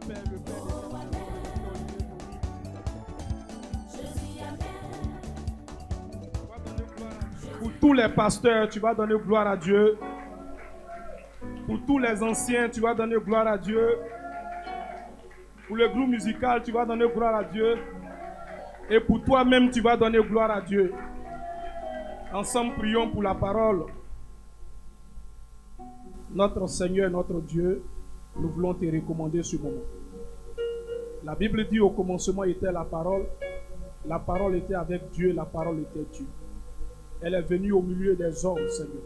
Père, le Père Pour tous les pasteurs, tu vas donner gloire à Dieu. Pour tous les anciens, tu vas donner gloire à Dieu. Pour le groupe musical, tu vas donner gloire à Dieu. Et pour toi-même, tu vas donner gloire à Dieu. Ensemble, prions pour la parole. Notre Seigneur, notre Dieu, nous voulons te recommander ce moment. La Bible dit au commencement était la parole était avec Dieu, la parole était Dieu. Elle est venue au milieu des hommes, Seigneur.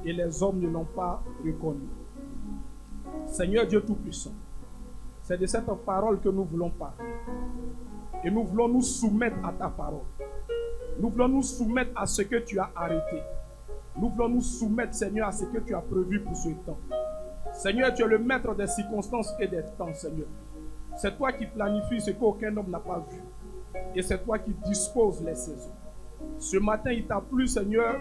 Et les hommes ne l'ont pas reconnue. Seigneur Dieu Tout-Puissant, c'est de cette parole que nous voulons parler. Et nous voulons nous soumettre à ta parole. Nous voulons nous soumettre à ce que tu as arrêté. Nous voulons nous soumettre, Seigneur, à ce que tu as prévu pour ce temps. Seigneur, tu es le maître des circonstances et des temps, Seigneur. C'est toi qui planifies ce qu'aucun homme n'a pas vu. Et c'est toi qui disposes les saisons. Ce matin, il t'a plu, Seigneur,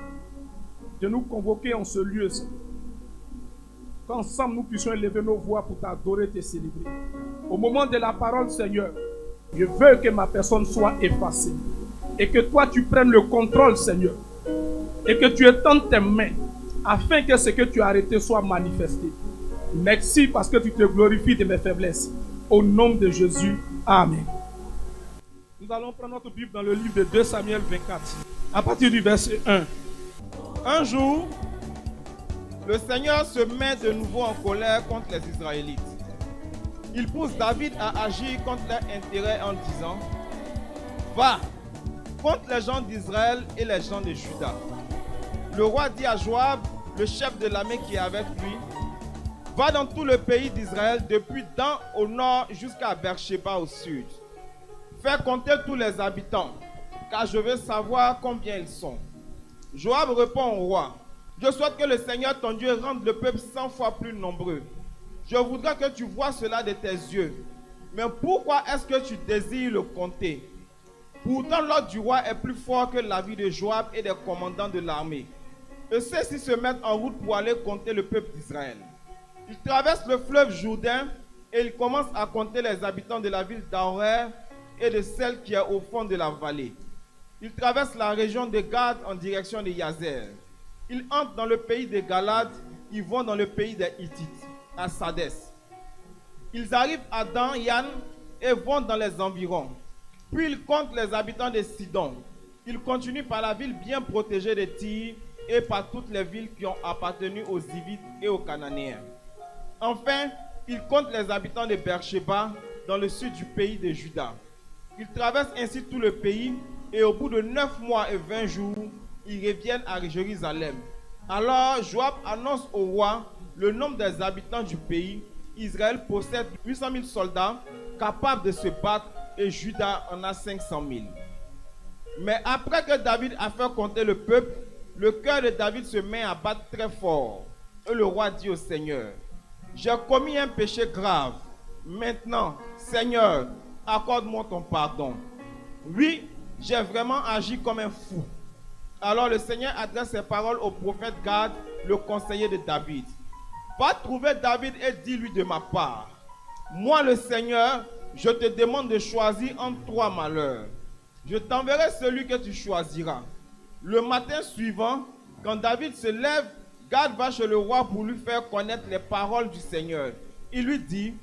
de nous convoquer en ce lieu, Seigneur. Qu'ensemble, nous puissions élever nos voix pour t'adorer, te célébrer. Au moment de la parole, Seigneur, je veux que ma personne soit effacée. Et que toi, tu prennes le contrôle, Seigneur. Et que tu étendes tes mains afin que ce que tu as arrêté soit manifesté. Merci parce que tu te glorifies de mes faiblesses. Au nom de Jésus, Amen. Nous allons prendre notre Bible dans le livre de 2 Samuel 24, à partir du verset 1. Un jour, le Seigneur se met de nouveau en colère contre les Israélites. Il pousse David à agir contre leurs intérêts en disant: Va contre les gens d'Israël et les gens de Juda. Le roi dit à Joab, le chef de l'armée qui est avec lui: Va dans tout le pays d'Israël, depuis Dan au nord jusqu'à Beersheba au sud. Fais compter tous les habitants, car je veux savoir combien ils sont. Joab répond au roi: Je souhaite que le Seigneur ton Dieu rende le peuple 100 fois plus nombreux. Je voudrais que tu vois cela de tes yeux. Mais pourquoi est-ce que tu désires le compter? Pourtant l'ordre du roi est plus fort que l'avis de Joab et des commandants de l'armée. Et ceux-ci se mettent en route pour aller compter le peuple d'Israël. Ils traversent le fleuve Jourdain et ils commencent à compter les habitants de la ville d'Aroër et de celle qui est au fond de la vallée. Ils traversent la région de Gad en direction de Yazer. Ils entrent dans le pays des Galades, ils vont dans le pays des Hittites, à Sadès. Ils arrivent à Dan, Yann et vont dans les environs. Puis ils comptent les habitants de Sidon. Ils continuent par la ville bien protégée de Tyr et par toutes les villes qui ont appartenu aux Hivites et aux Cananéens. Enfin, ils comptent les habitants de Beersheba dans le sud du pays de Juda. Ils traversent ainsi tout le pays et au bout de 9 mois et 20 jours, ils reviennent à Jérusalem. Alors Joab annonce au roi le nombre des habitants du pays. Israël possède 800 000 soldats capables de se battre et Juda en a 500 000. Mais après que David a fait compter le peuple, le cœur de David se met à battre très fort. Et le roi dit au Seigneur: J'ai commis un péché grave. Maintenant, Seigneur, accorde-moi ton pardon. Oui, j'ai vraiment agi comme un fou. Alors le Seigneur adresse ses paroles au prophète Gad, le conseiller de David. Va trouver David et dis-lui de ma part: Moi le Seigneur, je te demande de choisir entre 3 malheurs. Je t'enverrai celui que tu choisiras. Le matin suivant, quand David se lève, Gad va chez le roi pour lui faire connaître les paroles du Seigneur. Il lui dit: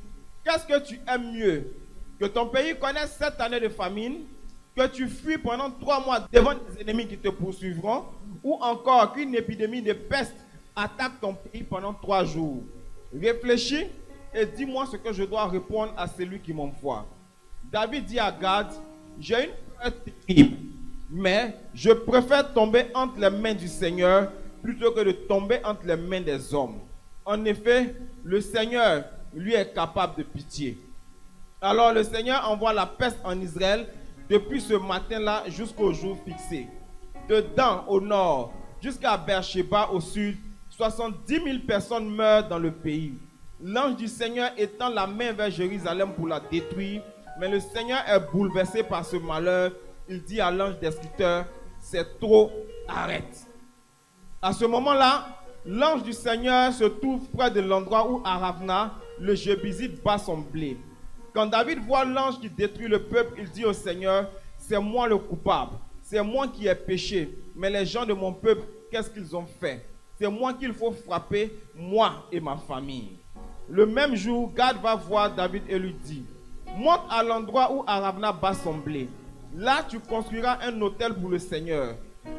Qu'est-ce que tu aimes mieux? Que ton pays connaisse 7 années de famine, que tu fuis pendant 3 mois devant des ennemis qui te poursuivront, ou encore qu'une épidémie de peste attaque ton pays pendant 3 jours. Réfléchis et dis-moi ce que je dois répondre à celui qui m'envoie. David dit à Gad: J'ai une peur terrible, mais je préfère tomber entre les mains du Seigneur plutôt que de tomber entre les mains des hommes. En effet, le Seigneur, lui, est capable de pitié. Alors le Seigneur envoie la peste en Israël depuis ce matin-là jusqu'au jour fixé. De Dan au nord jusqu'à Beersheba au sud, 70 000 personnes meurent dans le pays. L'ange du Seigneur étend la main vers Jérusalem pour la détruire, mais le Seigneur est bouleversé par ce malheur. Il dit à l'ange destructeur: C'est trop, arrête. À ce moment-là, l'ange du Seigneur se trouve près de l'endroit où Aravna, le Jébusite bat son blé. Quand David voit l'ange qui détruit le peuple, il dit au Seigneur, c'est moi le coupable, c'est moi qui ai péché, mais les gens de mon peuple, qu'est-ce qu'ils ont fait? C'est moi qu'il faut frapper, moi et ma famille. Le même jour, Gad va voir David et lui dit, monte à l'endroit où Aravna bat son blé. Là, tu construiras un autel pour le Seigneur.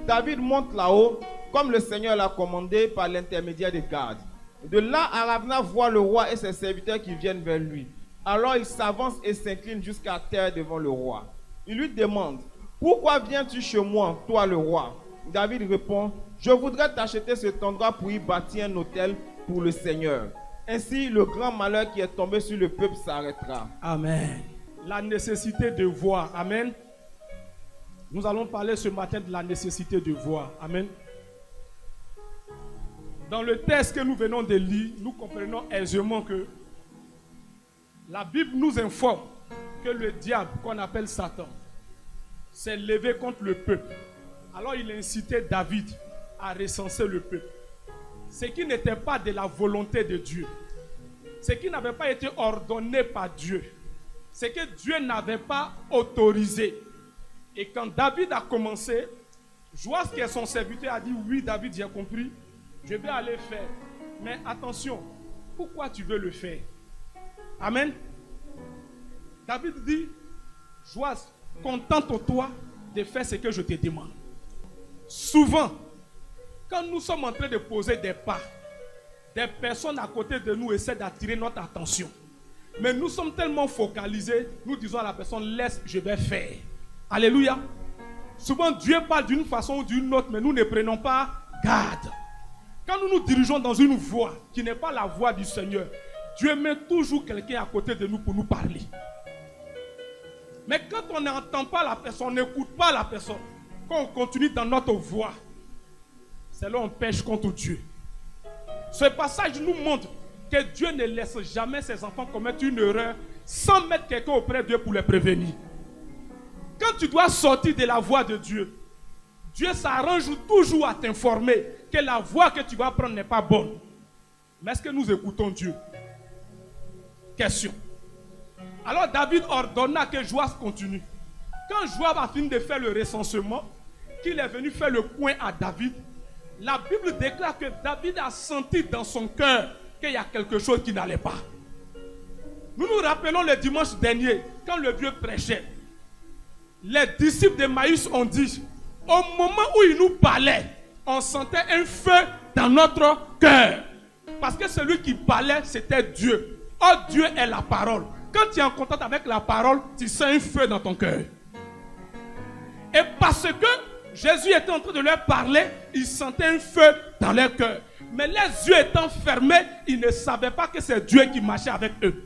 David monte là-haut, comme le Seigneur l'a commandé par l'intermédiaire de Gad. De là, Aravna voit le roi et ses serviteurs qui viennent vers lui. Alors il s'avance et s'incline jusqu'à terre devant le roi. Il lui demande, pourquoi viens-tu chez moi, toi le roi? David répond, je voudrais t'acheter cet endroit pour y bâtir un autel pour le Seigneur. Ainsi, le grand malheur qui est tombé sur le peuple s'arrêtera. Amen. La nécessité de voir. Amen. Nous allons parler ce matin de la nécessité de voir. Amen. Dans le texte que nous venons de lire, nous comprenons aisément que la Bible nous informe que le diable, qu'on appelle Satan, s'est levé contre le peuple. Alors il a incité David à recenser le peuple. Ce qui n'était pas de la volonté de Dieu. Ce qui n'avait pas été ordonné par Dieu. Ce que Dieu n'avait pas autorisé. Et quand David a commencé, Joas qui est son serviteur a dit, oui David, j'ai compris, je vais aller faire. Mais attention, pourquoi tu veux le faire? Amen. David dit, Joas, contente-toi de faire ce que je te demande. Souvent, quand nous sommes en train de poser des pas, des personnes à côté de nous essaient d'attirer notre attention. Mais nous sommes tellement focalisés, nous disons à la personne, laisse, je vais faire. Alléluia. Souvent, Dieu parle d'une façon ou d'une autre, mais nous ne prenons pas garde. Quand nous nous dirigeons dans une voie qui n'est pas la voie du Seigneur, Dieu met toujours quelqu'un à côté de nous pour nous parler. Mais quand on n'entend pas la personne, on n'écoute pas la personne, quand on continue dans notre voie, c'est là qu'on pêche contre Dieu. Ce passage nous montre que Dieu ne laisse jamais ses enfants commettre une erreur sans mettre quelqu'un auprès de Dieu pour les prévenir. Quand tu dois sortir de la voie de Dieu, Dieu s'arrange toujours à t'informer que la voie que tu vas prendre n'est pas bonne. Mais est-ce que nous écoutons Dieu? Question. Alors David ordonna que Joas continue. Quand Joas a fini de faire le recensement, qu'il est venu faire le point à David, la Bible déclare que David a senti dans son cœur qu'il y a quelque chose qui n'allait pas. Nous nous rappelons le dimanche dernier, quand le vieux prêchait, les disciples de Maïs ont dit, au moment où il nous parlait, on sentait un feu dans notre cœur. Parce que celui qui parlait, c'était Dieu. Oh, Dieu est la parole. Quand tu es en contact avec la parole, tu sens un feu dans ton cœur. Et parce que Jésus était en train de leur parler, ils sentaient un feu dans leur cœur. Mais les yeux étant fermés, ils ne savaient pas que c'est Dieu qui marchait avec eux.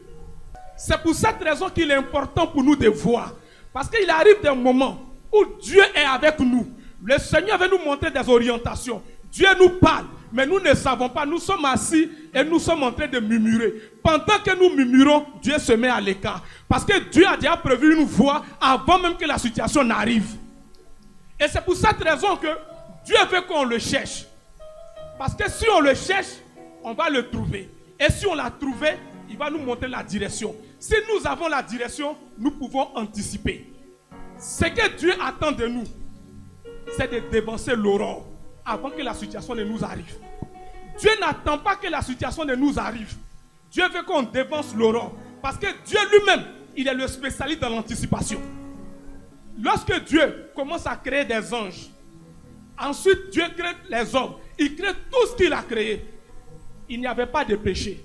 C'est pour cette raison qu'il est important pour nous de voir. Parce qu'il arrive des moments où Dieu est avec nous. Le Seigneur veut nous montrer des orientations. Dieu nous parle, mais nous ne savons pas. Nous sommes assis et nous sommes en train de murmurer. Pendant que nous murmurons, Dieu se met à l'écart. Parce que Dieu a déjà prévu une voie avant même que la situation n'arrive. Et c'est pour cette raison que Dieu veut qu'on le cherche. Parce que si on le cherche, on va le trouver. Et si on l'a trouvé, il va nous montrer la direction. Si nous avons la direction, nous pouvons anticiper. Ce que Dieu attend de nous, c'est de dévancer l'aurore avant que la situation ne nous arrive. Dieu n'attend pas que la situation ne nous arrive. Dieu veut qu'on dévance l'aurore. Parce que Dieu lui-même, il est le spécialiste dans l'anticipation. Lorsque Dieu commence à créer des anges, ensuite Dieu crée les hommes, il crée tout ce qu'il a créé. Il n'y avait pas de péché.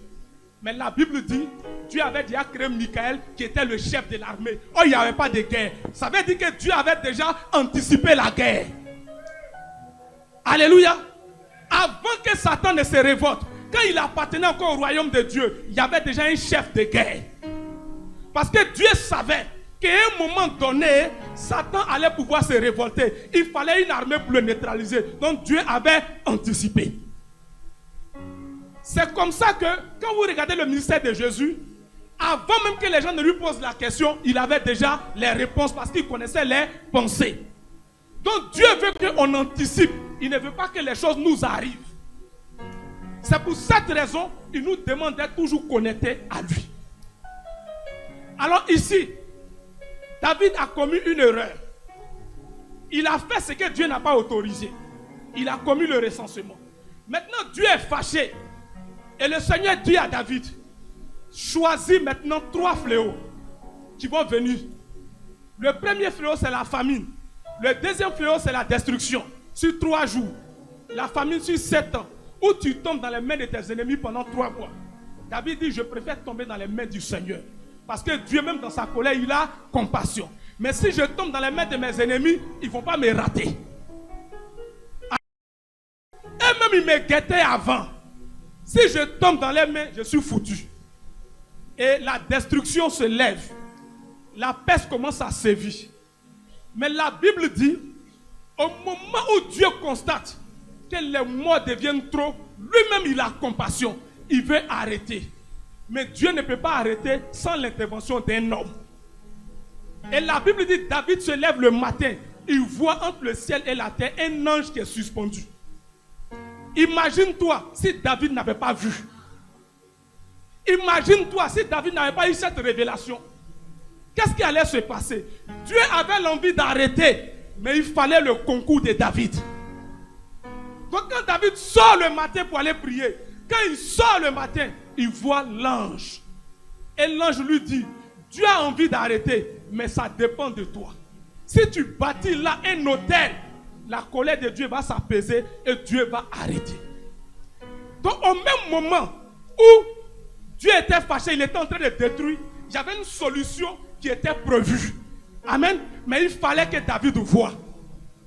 Mais la Bible dit, Dieu avait déjà créé Michael qui était le chef de l'armée. Oh, il n'y avait pas de guerre. Ça veut dire que Dieu avait déjà anticipé la guerre. Alléluia. Avant que Satan ne se révolte, quand il appartenait encore au royaume de Dieu, il y avait déjà un chef de guerre. Parce que Dieu savait qu'à un moment donné, Satan allait pouvoir se révolter. Il fallait une armée pour le neutraliser. Donc Dieu avait anticipé. C'est comme ça que, quand vous regardez le ministère de Jésus, avant même que les gens ne lui posent la question, il avait déjà les réponses parce qu'il connaissait les pensées. Donc Dieu veut qu'on anticipe. Il ne veut pas que les choses nous arrivent. C'est pour cette raison qu'il nous demande d'être toujours connectés à lui. Alors ici, David a commis une erreur. Il a fait ce que Dieu n'a pas autorisé. Il a commis le recensement. Maintenant, Dieu est fâché. Et le Seigneur dit à David, choisis maintenant 3 fléaux qui vont venir. Le premier fléau, c'est la famine. Le deuxième fléau, c'est la destruction. Sur 3 jours. La famine sur 7 ans. Où tu tombes dans les mains de tes ennemis pendant 3 mois. David dit, je préfère tomber dans les mains du Seigneur. Parce que Dieu, même dans sa colère, il a compassion. Mais si je tombe dans les mains de mes ennemis, ils ne vont pas me rater. Eux-mêmes, ils me guettaient avant. Si je tombe dans les mains, je suis foutu. Et la destruction se lève. La peste commence à sévir. Mais la Bible dit, au moment où Dieu constate que les morts deviennent trop, lui-même il a compassion. Il veut arrêter. Mais Dieu ne peut pas arrêter sans l'intervention d'un homme. Et la Bible dit, David se lève le matin. Il voit entre le ciel et la terre un ange qui est suspendu. Imagine-toi si David n'avait pas vu. Imagine-toi si David n'avait pas eu cette révélation. Qu'est-ce qui allait se passer? Dieu avait l'envie d'arrêter, mais il fallait le concours de David. Donc quand David sort le matin pour aller prier, quand il sort le matin, il voit l'ange. Et l'ange lui dit, Dieu a envie d'arrêter, mais ça dépend de toi. Si tu bâtis là un autel, la colère de Dieu va s'apaiser et Dieu va arrêter. Donc au même moment où Dieu était fâché, il était en train de détruire, il y avait une solution qui était prévue. Amen. Mais il fallait que David voie.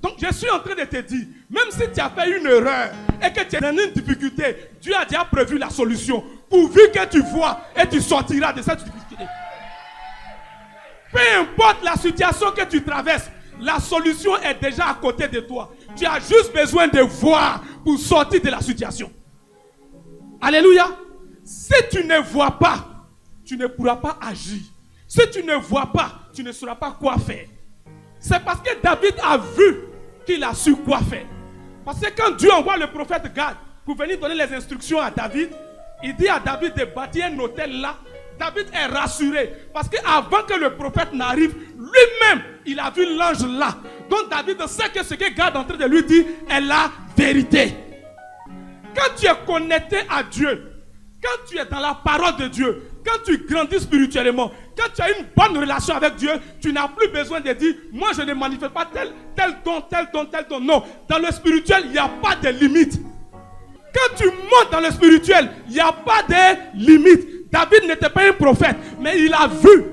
Donc je suis en train de te dire, même si tu as fait une erreur et que tu es dans une difficulté, Dieu a déjà prévu la solution. Pourvu que tu vois et tu sortiras de cette difficulté. Peu importe la situation que tu traverses, la solution est déjà à côté de toi. Tu as juste besoin de voir pour sortir de la situation. Alléluia. Si tu ne vois pas, tu ne pourras pas agir. Si tu ne vois pas, tu ne sauras pas quoi faire. C'est parce que David a vu qu'il a su quoi faire. Parce que quand Dieu envoie le prophète Gad pour venir donner les instructions à David, il dit à David de bâtir un hôtel là. David est rassuré. Parce qu'avant que le prophète n'arrive, lui-même, il a vu l'ange là. Donc David sait que ce que Gad est en train de lui dire est la vérité. Quand tu es connecté à Dieu, quand tu es dans la parole de Dieu, quand tu grandis spirituellement, quand tu as une bonne relation avec Dieu, tu n'as plus besoin de dire, moi je ne manifeste pas tel don, tel don, tel don. Non, dans le spirituel, il n'y a pas de limite. Quand tu montes dans le spirituel, il n'y a pas de limite. David n'était pas un prophète, mais il a vu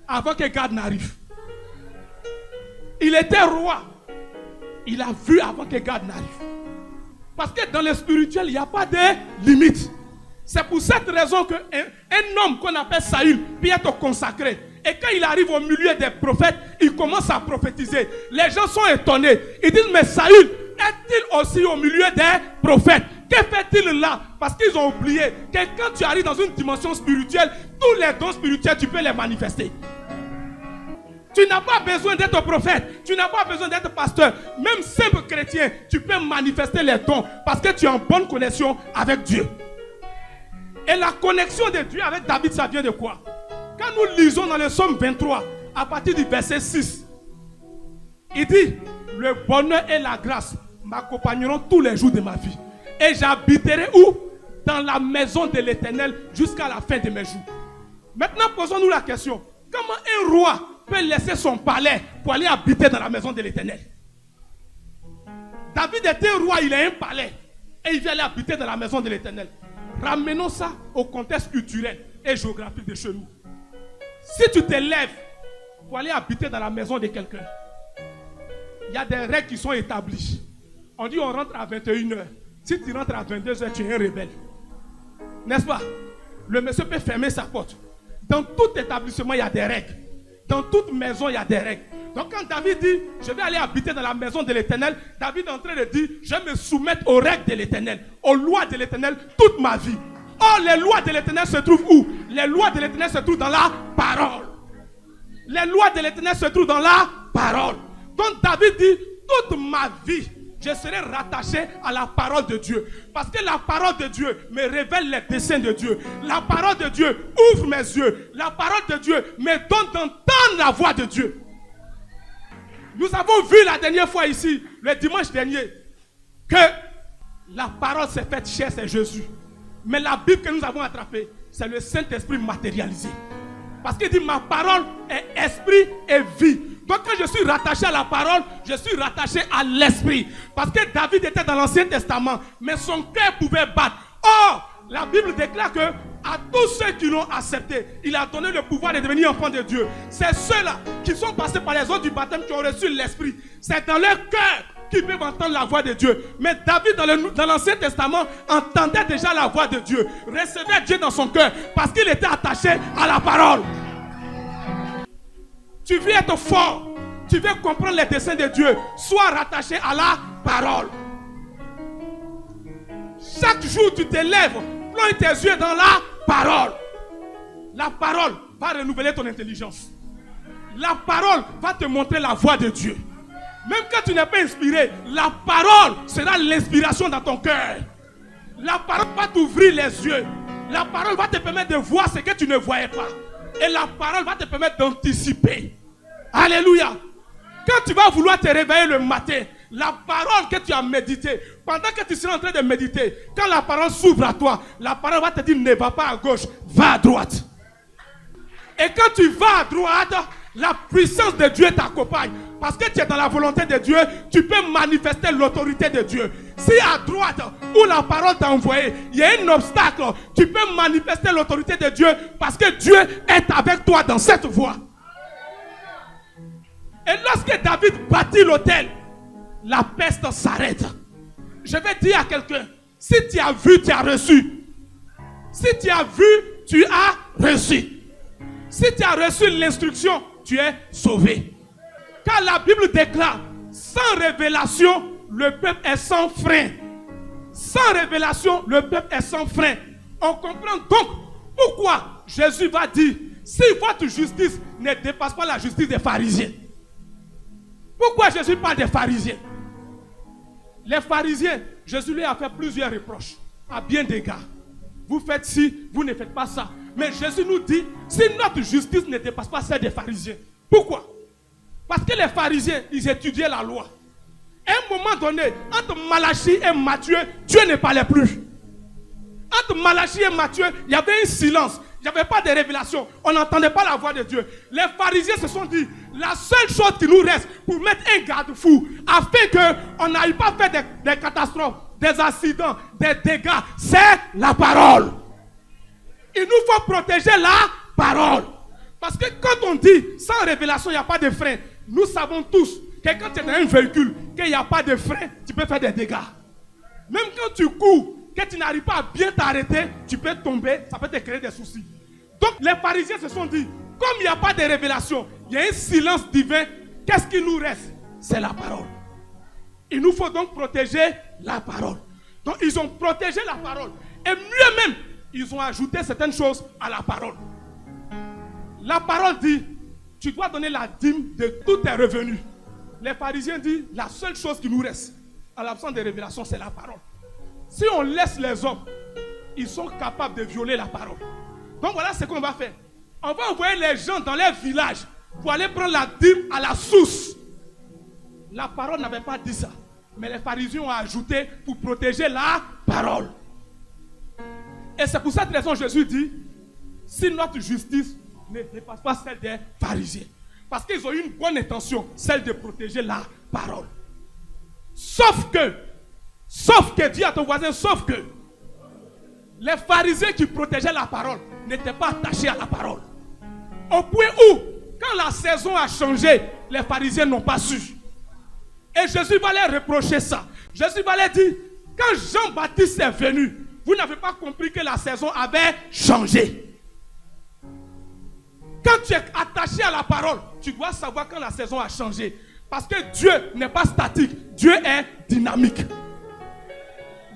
avant que Gad n'arrive. Il était roi. Il a vu avant que Gad n'arrive. Parce que dans le spirituel, il n'y a pas de limite. C'est pour cette raison qu'un homme qu'on appelle Saül peut être consacré. Et quand il arrive au milieu des prophètes, il commence à prophétiser. Les gens sont étonnés. Ils disent, mais Saül est-il aussi au milieu des prophètes? Que fait-il là? Parce qu'ils ont oublié que quand tu arrives dans une dimension spirituelle, tous les dons spirituels, tu peux les manifester. Tu n'as pas besoin d'être prophète. Tu n'as pas besoin d'être pasteur. Même simple chrétien, tu peux manifester les dons parce que tu es en bonne connexion avec Dieu. Et la connexion de Dieu avec David, ça vient de quoi? Quand nous lisons dans le psaume 23, à partir du verset 6, il dit, le bonheur et la grâce m'accompagneront tous les jours de ma vie. Et j'habiterai où? Dans la maison de l'Éternel jusqu'à la fin de mes jours. Maintenant, posons-nous la question. Comment un roi peut laisser son palais pour aller habiter dans la maison de l'Éternel? David était un roi, il a un palais. Et il vient aller habiter dans la maison de l'Éternel. Ramenons ça au contexte culturel et géographique de chez nous. Si tu te lèves pour aller habiter dans la maison de quelqu'un, il y a des règles qui sont établies. On dit on rentre à 21h. Si tu rentres à 22h, tu es un rebelle. N'est-ce pas? Le monsieur peut fermer sa porte. Dans tout établissement, il y a des règles. Dans toute maison, il y a des règles. Donc quand David dit, je vais aller habiter dans la maison de l'Éternel, David est en train de dire, je vais me soumettre aux règles de l'Éternel, aux lois de l'Éternel toute ma vie. Or, les lois de l'Éternel se trouvent où? Les lois de l'Éternel se trouvent dans la parole. Les lois de l'Éternel se trouvent dans la parole. Donc David dit, toute ma vie, je serai rattaché à la parole de Dieu. Parce que la parole de Dieu me révèle les desseins de Dieu. La parole de Dieu ouvre mes yeux. La parole de Dieu me donne d'entendre la voix de Dieu. Nous avons vu la dernière fois ici, le dimanche dernier, que la parole s'est faite chair, c'est Jésus. Mais la Bible que nous avons attrapée, c'est le Saint-Esprit matérialisé. Parce qu'il dit, ma parole est esprit et vie. Donc quand je suis rattaché à la parole, je suis rattaché à l'esprit. Parce que David était dans l'Ancien Testament, mais son cœur pouvait battre. Or, la Bible déclare que à tous ceux qui l'ont accepté, il a donné le pouvoir de devenir enfants de Dieu. C'est ceux-là qui sont passés par les eaux du baptême qui ont reçu l'esprit. C'est dans leur cœur qu'ils peuvent entendre la voix de Dieu. Mais David dans l'Ancien Testament entendait déjà la voix de Dieu, recevait Dieu dans son cœur parce qu'il était attaché à la parole. Tu veux être fort, tu veux comprendre les desseins de Dieu, sois rattaché à la parole. Chaque jour tu te lèves, plonge tes yeux dans la parole. La parole va renouveler ton intelligence. La parole va te montrer la voie de Dieu. Même quand tu n'es pas inspiré, la parole sera l'inspiration dans ton cœur. La parole va t'ouvrir les yeux. La parole va te permettre de voir ce que tu ne voyais pas. Et la parole va te permettre d'anticiper. Alléluia. Quand tu vas vouloir te réveiller le matin, la parole que tu as méditée, pendant que tu seras en train de méditer, quand la parole s'ouvre à toi, la parole va te dire ne va pas à gauche, va à droite. Et quand tu vas à droite, la puissance de Dieu t'accompagne. Parce que tu es dans la volonté de Dieu, tu peux manifester l'autorité de Dieu. Si à droite, où la parole t'a envoyé, il y a un obstacle, tu peux manifester l'autorité de Dieu parce que Dieu est avec toi dans cette voie. Et lorsque David bâtit l'autel, la peste s'arrête. Je vais dire à quelqu'un, si tu as vu, tu as reçu. Si tu as vu, tu as reçu. Si tu as reçu l'instruction, tu es sauvé. Car la Bible déclare, sans révélation, le peuple est sans frein. Sans révélation, le peuple est sans frein. On comprend donc pourquoi Jésus va dire, si votre justice ne dépasse pas la justice des pharisiens. Pourquoi Jésus parle des pharisiens? Les pharisiens, Jésus lui a fait plusieurs reproches, à bien d'égards. Vous faites ci, vous ne faites pas ça. Mais Jésus nous dit, si notre justice ne dépasse pas celle des pharisiens. Pourquoi? Parce que les pharisiens, ils étudiaient la loi. À un moment donné, entre Malachie et Matthieu, Dieu ne parlait plus. Entre Malachie et Matthieu, il y avait un silence. Il n'y avait pas de révélation. On n'entendait pas la voix de Dieu. Les pharisiens se sont dit, la seule chose qui nous reste pour mettre un garde-fou, afin qu'on n'aille pas faire des catastrophes, des accidents, des dégâts, c'est la parole. Il nous faut protéger la parole. Parce que quand on dit, sans révélation, il n'y a pas de frein. Nous savons tous que quand tu es dans un véhicule, qu'il n'y a pas de frein, tu peux faire des dégâts. Même quand tu cours, que tu n'arrives pas à bien t'arrêter, tu peux tomber, ça peut te créer des soucis. Donc les pharisiens se sont dit, comme il n'y a pas de révélation, il y a un silence divin, qu'est-ce qui nous reste? C'est la parole. Il nous faut donc protéger la parole. Donc ils ont protégé la parole. Et mieux même, ils ont ajouté certaines choses à la parole. La parole dit, tu dois donner la dîme de tous tes revenus. Les pharisiens disent, la seule chose qui nous reste, à l'absence de révélation, c'est la parole. Si on laisse les hommes, ils sont capables de violer la parole. Donc voilà ce qu'on va faire. On va envoyer les gens dans les villages pour aller prendre la dîme à la source. La parole n'avait pas dit ça. Mais les pharisiens ont ajouté pour protéger la parole. Et c'est pour cette raison que Jésus dit, si notre justice ne dépasse pas celle des pharisiens. Parce qu'ils ont eu une bonne intention, celle de protéger la parole. Sauf que, dis à ton voisin, sauf que, les pharisiens qui protégeaient la parole n'étaient pas attachés à la parole. Au point où, quand la saison a changé, les pharisiens n'ont pas su. Et Jésus va leur reprocher ça. Jésus va leur dire, quand Jean-Baptiste est venu, vous n'avez pas compris que la saison avait changé. Quand tu es attaché à la parole, tu dois savoir quand la saison a changé. Parce que Dieu n'est pas statique, Dieu est dynamique.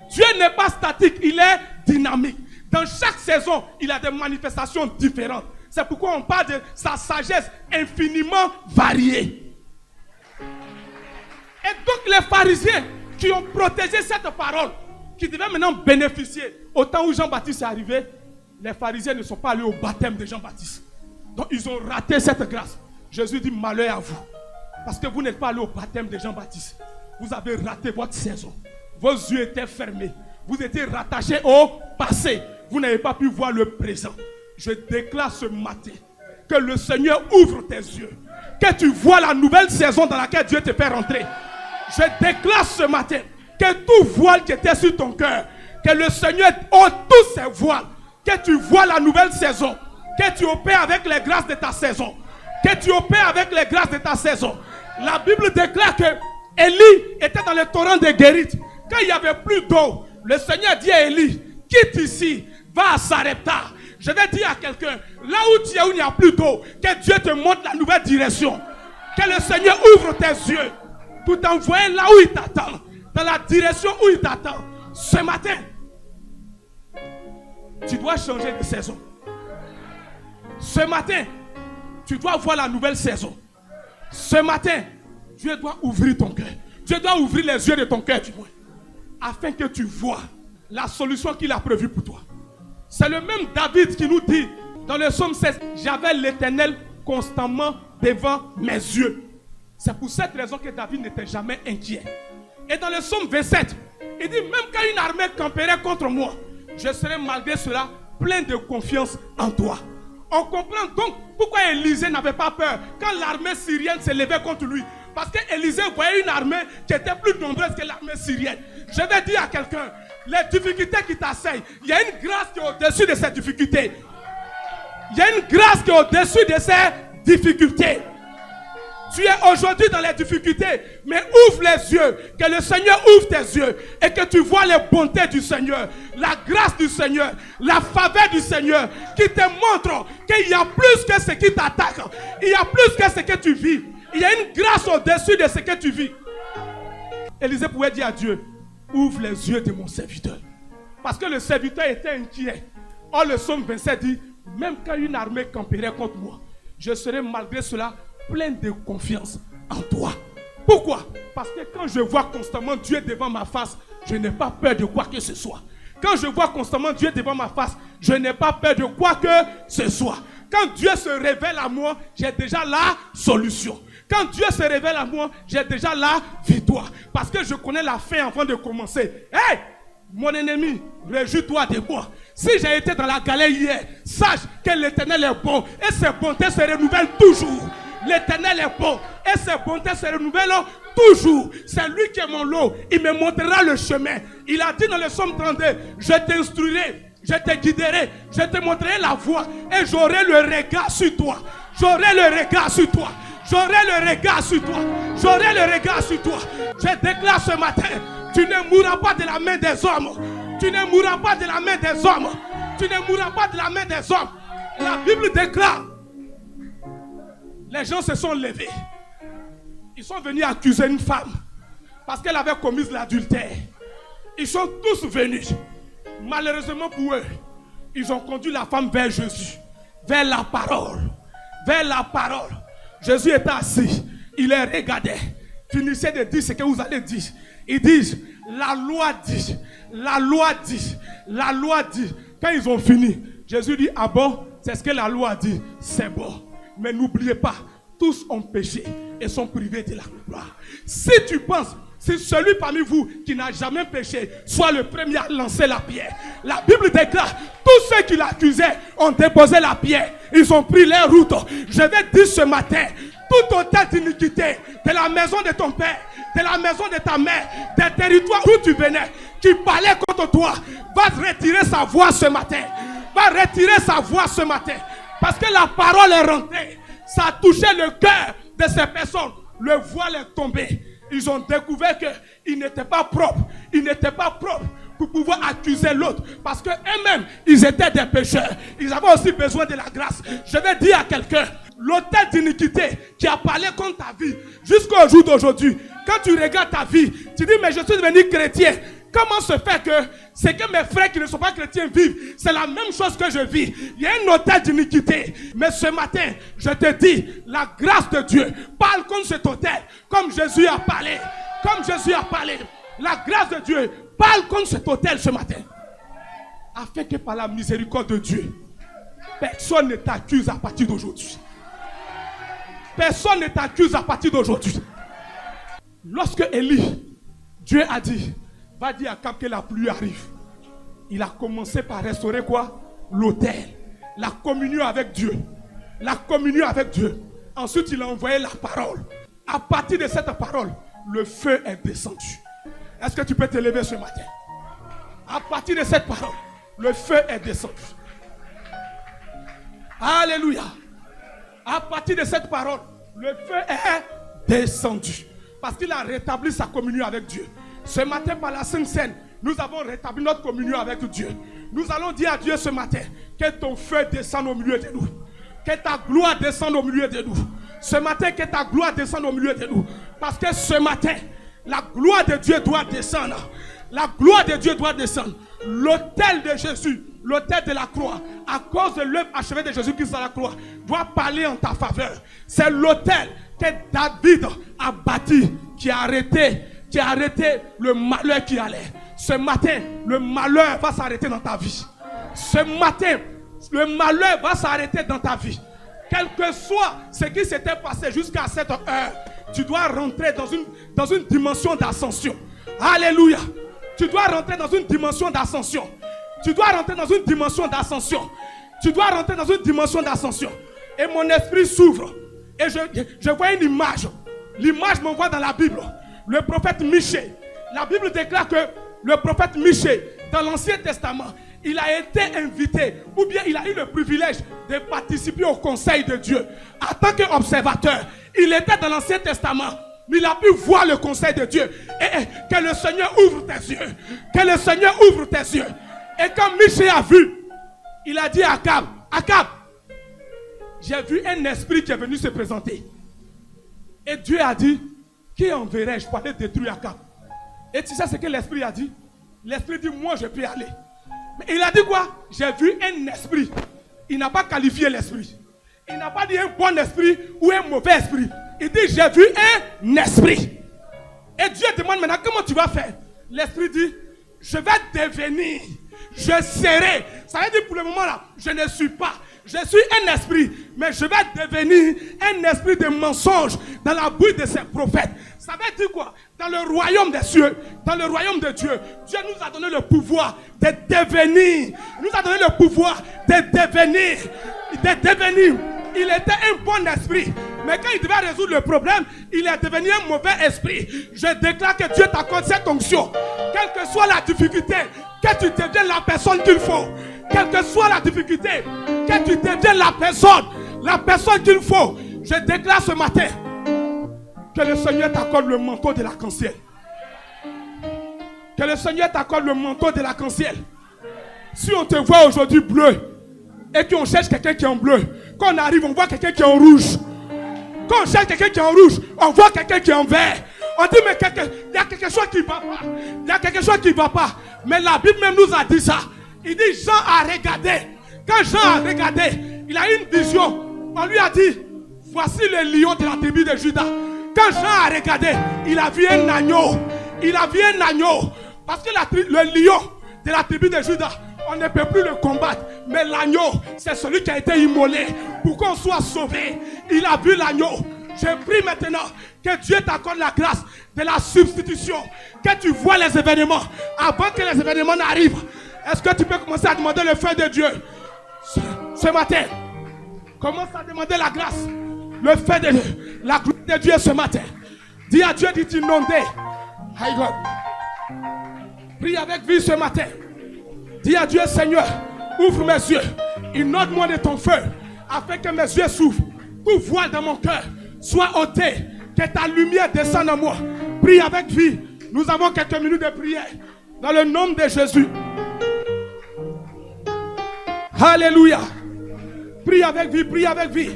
Dieu n'est pas statique, il est dynamique. Dans chaque saison, il a des manifestations différentes. C'est pourquoi on parle de sa sagesse infiniment variée. Et donc les pharisiens qui ont protégé cette parole, qui devaient maintenant bénéficier. Au temps où Jean-Baptiste est arrivé, les pharisiens ne sont pas allés au baptême de Jean-Baptiste. Donc ils ont raté cette grâce. Jésus dit malheur à vous. Parce que vous n'êtes pas allé au baptême de Jean-Baptiste. Vous avez raté votre saison. Vos yeux étaient fermés. Vous étiez rattachés au passé. Vous n'avez pas pu voir le présent. Je déclare ce matin que le Seigneur ouvre tes yeux. Que tu vois la nouvelle saison dans laquelle Dieu te fait rentrer. Je déclare ce matin que tout voile qui était sur ton cœur, que le Seigneur ôte tous ces voiles. Que tu vois la nouvelle saison. Que tu opères avec les grâces de ta saison. Que tu opères avec les grâces de ta saison. La Bible déclare que Élie était dans le torrent de Guérit. Quand il n'y avait plus d'eau, le Seigneur dit à Élie, quitte ici, va à Sarepta. Je vais dire à quelqu'un, là où tu es, où il n'y a plus d'eau, que Dieu te montre la nouvelle direction. Que le Seigneur ouvre tes yeux, tout en voyant là où il t'attend, dans la direction où il t'attend. Ce matin, tu dois changer de saison. Ce matin, tu dois voir la nouvelle saison. Ce matin, Dieu doit ouvrir ton cœur. Dieu doit ouvrir les yeux de ton cœur, du moins, afin que tu vois la solution qu'il a prévue pour toi. C'est le même David qui nous dit dans le psaume 16, j'avais l'Éternel constamment devant mes yeux. C'est pour cette raison que David n'était jamais inquiet. Et dans le psaume 27, il dit, même quand une armée camperait contre moi, je serai malgré cela plein de confiance en toi. On comprend donc pourquoi Élisée n'avait pas peur quand l'armée syrienne se levait contre lui. Parce qu'Élisée voyait une armée qui était plus nombreuse que l'armée syrienne. Je vais dire à quelqu'un, les difficultés qui t'assaillent, il y a une grâce qui est au-dessus de ces difficultés. Il y a une grâce qui est au-dessus de ces difficultés. Tu es aujourd'hui dans les difficultés, mais ouvre les yeux, que le Seigneur ouvre tes yeux et que tu vois les bontés du Seigneur, la grâce du Seigneur, la faveur du Seigneur qui te montre qu'il y a plus que ce qui t'attaque, il y a plus que ce que tu vis, il y a une grâce au-dessus de ce que tu vis. Élisée pouvait dire à Dieu, ouvre les yeux de mon serviteur, parce que le serviteur était inquiet. Or le psaume 27 dit, même quand une armée camperait contre moi, je serai malgré cela plein de confiance en toi. Pourquoi? Parce que quand je vois constamment Dieu devant ma face, je n'ai pas peur de quoi que ce soit. Quand je vois constamment Dieu devant ma face, je n'ai pas peur de quoi que ce soit. Quand Dieu se révèle à moi, j'ai déjà la solution. Quand Dieu se révèle à moi, j'ai déjà la victoire. Parce que je connais la fin avant de commencer. Hey! Mon ennemi, réjouis-toi de moi. Si j'ai été dans la galère hier, sache que l'Éternel est bon et ses bontés se renouvellent toujours. L'Éternel est bon et ses bontés se renouvellent toujours. C'est lui qui est mon lot. Il me montrera le chemin. Il a dit dans le psaume 32, je t'instruirai, je te guiderai, je te montrerai la voie et j'aurai le regard sur toi. J'aurai le regard sur toi. J'aurai le regard sur toi. J'aurai le regard sur toi. Je déclare ce matin, tu ne mourras pas de la main des hommes. Tu ne mourras pas de la main des hommes. Tu ne mourras pas de la main des hommes. La Bible déclare, les gens se sont levés. Ils sont venus accuser une femme parce qu'elle avait commis l'adultère. Ils sont tous venus. Malheureusement pour eux, ils ont conduit la femme vers Jésus, vers la parole. Vers la parole. Jésus était assis. Il les regardait. Finissez de dire ce que vous allez dire. Ils disent, la loi dit, la loi dit, la loi dit. Quand ils ont fini, Jésus dit, ah bon, c'est ce que la loi dit, c'est bon. Mais n'oubliez pas, tous ont péché et sont privés de la gloire. Si tu penses, si celui parmi vous qui n'a jamais péché soit le premier à lancer la pierre, la Bible déclare, tous ceux qui l'accusaient ont déposé la pierre. Ils ont pris leur route. Je vais dire ce matin, tout autant d'iniquité de la maison de ton père, de la maison de ta mère, des territoires où tu venais, qui parlait contre toi, va retirer sa voix ce matin. Va retirer sa voix ce matin. Parce que la parole est rentrée. Ça a touché le cœur de ces personnes. Le voile est tombé. Ils ont découvert qu'ils n'étaient pas propres. Ils n'étaient pas propres pour pouvoir accuser l'autre. Parce qu'eux-mêmes, ils étaient des pécheurs. Ils avaient aussi besoin de la grâce. Je vais dire à quelqu'un, l'autel d'iniquité qui a parlé contre ta vie jusqu'au jour d'aujourd'hui, quand tu regardes ta vie, tu dis, mais je suis devenu chrétien. Comment se fait que ce que mes frères qui ne sont pas chrétiens vivent, c'est la même chose que je vis? Il y a un autel d'iniquité. Mais ce matin, je te dis, la grâce de Dieu parle contre cet autel, comme Jésus a parlé. Comme Jésus a parlé. la grâce de Dieu parle contre cet autel ce matin. Afin que par la miséricorde de Dieu, personne ne t'accuse à partir d'aujourd'hui. Personne ne t'accuse à partir d'aujourd'hui. Lorsque Élie, Dieu a dit, va dire à Akab que la pluie arrive. Il a commencé par restaurer quoi? L'autel. La communion avec Dieu. La communion avec Dieu. Ensuite, il a envoyé la parole. À partir de cette parole, le feu est descendu. Est-ce que tu peux te lever ce matin? À partir de cette parole, le feu est descendu. Alléluia. À partir de cette parole, le feu est descendu. Parce qu'il a rétabli sa communion avec Dieu. Ce matin, par la Sainte Seine, nous avons rétabli notre communion avec Dieu. Nous allons dire à Dieu ce matin que ton feu descende au milieu de nous. Que ta gloire descende au milieu de nous. Ce matin, que ta gloire descende au milieu de nous. Parce que ce matin, la gloire de Dieu doit descendre. La gloire de Dieu doit descendre. L'autel de Jésus, l'autel de la croix, à cause de l'œuvre achevée de Jésus-Christ à la croix, doit parler en ta faveur. C'est l'autel que David a bâti, qui a arrêté le malheur qui allait. Ce matin, le malheur va s'arrêter dans ta vie. Ce matin, le malheur va s'arrêter dans ta vie. Quel que soit ce qui s'était passé jusqu'à cette heure, tu dois rentrer dans une dimension d'ascension. Alléluia. Tu dois rentrer dans une dimension d'ascension. Tu dois rentrer dans une dimension d'ascension. Tu dois rentrer dans une dimension d'ascension. Et mon esprit s'ouvre. Et je vois une image. L'image m'envoie dans la Bible. Le prophète Michée. La Bible déclare que le prophète Michée, dans l'Ancien Testament, il a été invité, ou bien il a eu le privilège de participer au conseil de Dieu. En tant qu'observateur, il était dans l'Ancien Testament, mais il a pu voir le conseil de Dieu. Et que le Seigneur ouvre tes yeux. Que le Seigneur ouvre tes yeux. Et quand Michée a vu, il a dit à Akab, Akab, j'ai vu un esprit qui est venu se présenter. Et Dieu a dit, qui enverrai-je pour aller détruire Akab? Et tu sais ce que l'esprit a dit? L'esprit dit, moi je peux aller. Mais il a dit quoi? J'ai vu un esprit. Il n'a pas qualifié l'esprit. Il n'a pas dit un bon esprit ou un mauvais esprit. Il dit, j'ai vu un esprit. Et Dieu demande maintenant, comment tu vas faire? L'esprit dit, je vais devenir. Je serai. Ça veut dire pour le moment là, je ne suis pas. Je suis un esprit, mais je vais devenir un esprit de mensonge dans la bouche de ces prophètes. Ça veut dire quoi? Dans le royaume des cieux, dans le royaume de Dieu, Dieu nous a donné le pouvoir de devenir. Il nous a donné le pouvoir de devenir. De devenir. Il était un bon esprit, mais quand il devait résoudre le problème, il est devenu un mauvais esprit. Je déclare que Dieu t'accorde cette onction. Quelle que soit la difficulté, que tu deviennes la personne qu'il faut. Quelle que soit la difficulté, que tu deviennes la personne qu'il faut. Je déclare ce matin que le Seigneur t'accorde le manteau de l'arc-en-ciel. Que le Seigneur t'accorde le manteau de l'arc-en-ciel. Si on te voit aujourd'hui bleu et qu'on cherche quelqu'un qui est en bleu, quand on arrive, on voit quelqu'un qui est en rouge. Quand on cherche quelqu'un qui est en rouge, on voit quelqu'un qui est en vert. On dit, mais il y a quelque chose qui ne va pas. Il y a quelque chose qui ne va pas. Mais la Bible même nous a dit ça. Il dit, Jean a regardé. Quand Jean a regardé, il a eu une vision. On lui a dit, voici le lion de la tribu de Juda. Quand Jean a regardé, il a vu un agneau. Il a vu un agneau. Parce que le lion de la tribu de Juda, on ne peut plus le combattre. Mais l'agneau, c'est celui qui a été immolé pour qu'on soit sauvé. Il a vu l'agneau. Je prie maintenant que Dieu t'accorde la grâce de la substitution. Que tu vois les événements avant que les événements n'arrivent. Est-ce que tu peux commencer à demander le feu de Dieu ce matin? Commence à demander la grâce, le feu de Dieu, la gloire de Dieu ce matin. Dis à Dieu de t'inonder. Prie avec vie ce matin. Dis à Dieu, Seigneur, ouvre mes yeux. Inonde-moi de ton feu afin que mes yeux s'ouvrent. Tout voile dans mon cœur soit ôté. Que ta lumière descende en moi. Prie avec vie. Nous avons quelques minutes de prière. Dans le nom de Jésus. Alléluia. Prie avec vie, prie avec vie.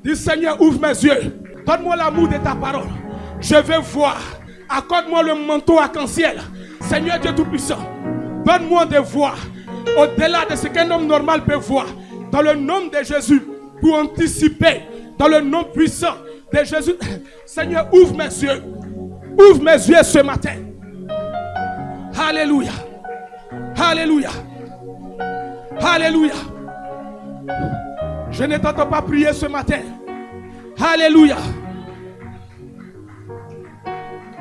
Dis Seigneur, ouvre mes yeux. Donne-moi l'amour de ta parole. Je veux voir. Accorde-moi le manteau arc-en-ciel. Seigneur Dieu Tout-Puissant, donne-moi de voir au-delà de ce qu'un homme normal peut voir. Dans le nom de Jésus, pour anticiper dans le nom puissant de Jésus. Seigneur, ouvre mes yeux. Ouvre mes yeux ce matin. Alléluia. Alléluia. Alléluia. Je ne t'entends pas prier ce matin. Alléluia.